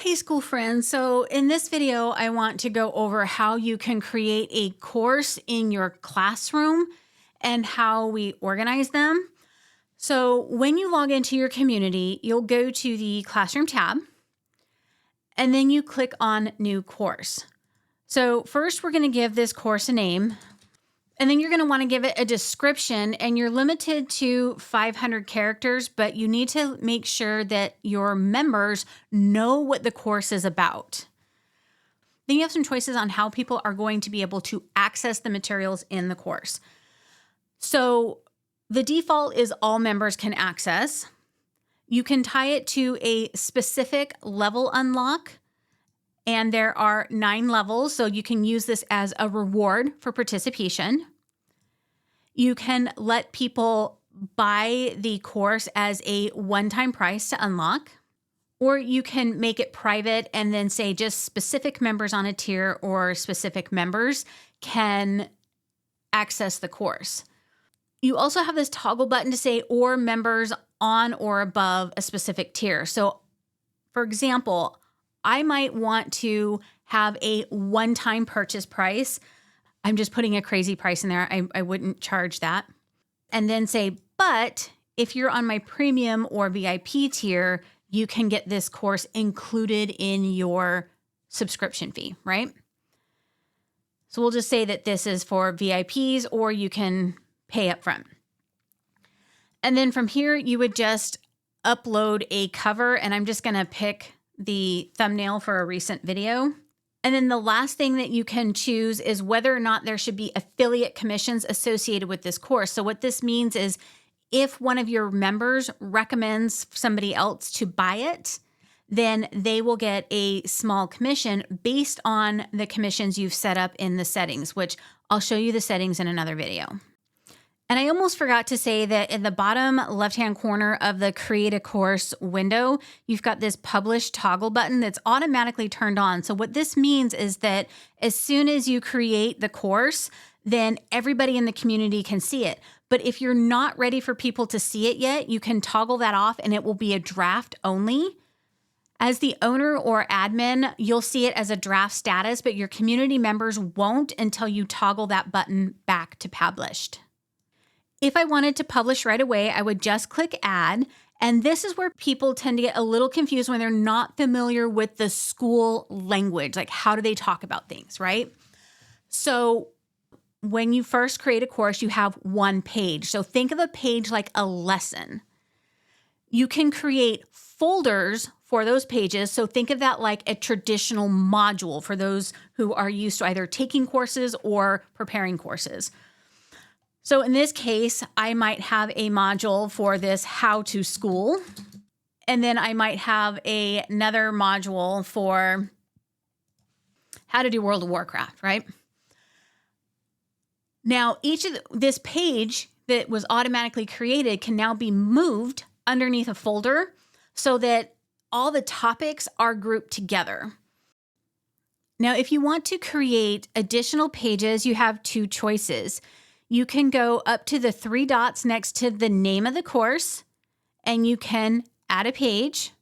Hey school friends, so in this video I want to go over how you can create a course in your classroom and how we organize them. So when you log into your community, you'll go to the classroom tab and then you click on new course. So first we're going to give this course a name. And then you're going to want to give it a description, and you're limited to 500 characters, but you need to make sure that your members know what the course is about. Then you have some choices on how people are going to be able to access the materials in the course. So the default is all members can access. You can tie it to a specific level unlock, and there are 9 levels, so you can use this as a reward for participation. You can let people buy the course as a one-time price to unlock, or you can make it private and then say just specific members on a tier or specific members can access the course. You also have this toggle button to say or members on or above a specific tier. So for example, I might want to have a one-time purchase price. I'm just putting a crazy price in there. I wouldn't charge that. And then say, but if you're on my premium or VIP tier, you can get this course included in your subscription fee, right? So we'll just say that this is for VIPs, or you can pay up front. And then from here, you would just upload a cover, and I'm just going to pick the thumbnail for a recent video. And then the last thing that you can choose is whether or not there should be affiliate commissions associated with this course. So what this means is if one of your members recommends somebody else to buy it, then they will get a small commission based on the commissions you've set up in the settings, which I'll show you the settings in another video. And I almost forgot to say that in the bottom left-hand corner of the Create a Course window, you've got this Publish toggle button that's automatically turned on. So what this means is that as soon as you create the course, then everybody in the community can see it. But if you're not ready for people to see it yet, you can toggle that off and it will be a draft only. As the owner or admin, you'll see it as a draft status, but your community members won't until you toggle that button back to published. If I wanted to publish right away, I would just click add. And this is where people tend to get a little confused when they're not familiar with the Skool language. Like, how do they talk about things, right? So when you first create a course, you have one page. So think of a page like a lesson. You can create folders for those pages. So think of that like a traditional module for those who are used to either taking courses or preparing courses. So in this case, I might have a module for this How to School, and then I might have another module for how to do World of Warcraft, right? Now, each of this page that was automatically created can now be moved underneath a folder so that all the topics are grouped together. Now, if you want to create additional pages, you have 2 choices. You can go up to the 3 dots next to the name of the course, and you can add a page,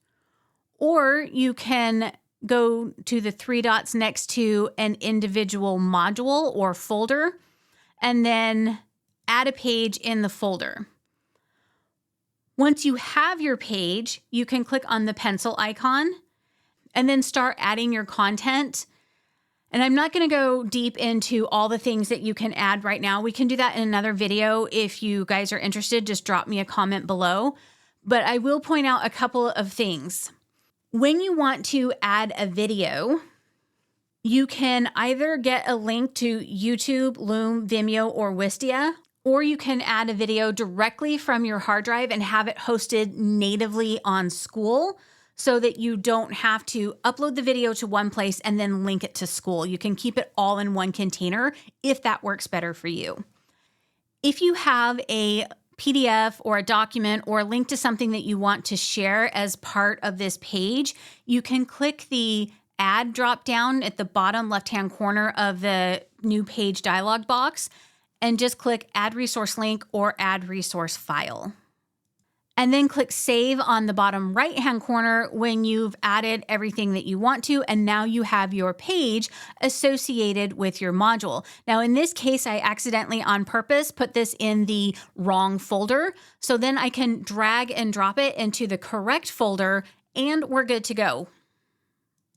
or you can go to the 3 dots next to an individual module or folder, and then add a page in the folder. Once you have your page, you can click on the pencil icon and then start adding your content. And I'm not going to go deep into all the things that you can add right now. We can do that in another video. If you guys are interested, just drop me a comment below. But I will point out a couple of things. When you want to add a video, you can either get a link to YouTube, Loom, Vimeo, or Wistia, or you can add a video directly from your hard drive and have it hosted natively on Skool, so that you don't have to upload the video to one place and then link it to Skool. You can keep it all in one container if that works better for you. If you have a PDF or a document or a link to something that you want to share as part of this page, you can click the Add drop-down at the bottom left-hand corner of the new page dialog box and just click Add Resource Link or Add Resource File. and then click Save on the bottom right-hand corner when you've added everything that you want to, and now you have your page associated with your module. Now, in this case, I accidentally on purpose put this in the wrong folder, so then I can drag and drop it into the correct folder, and we're good to go.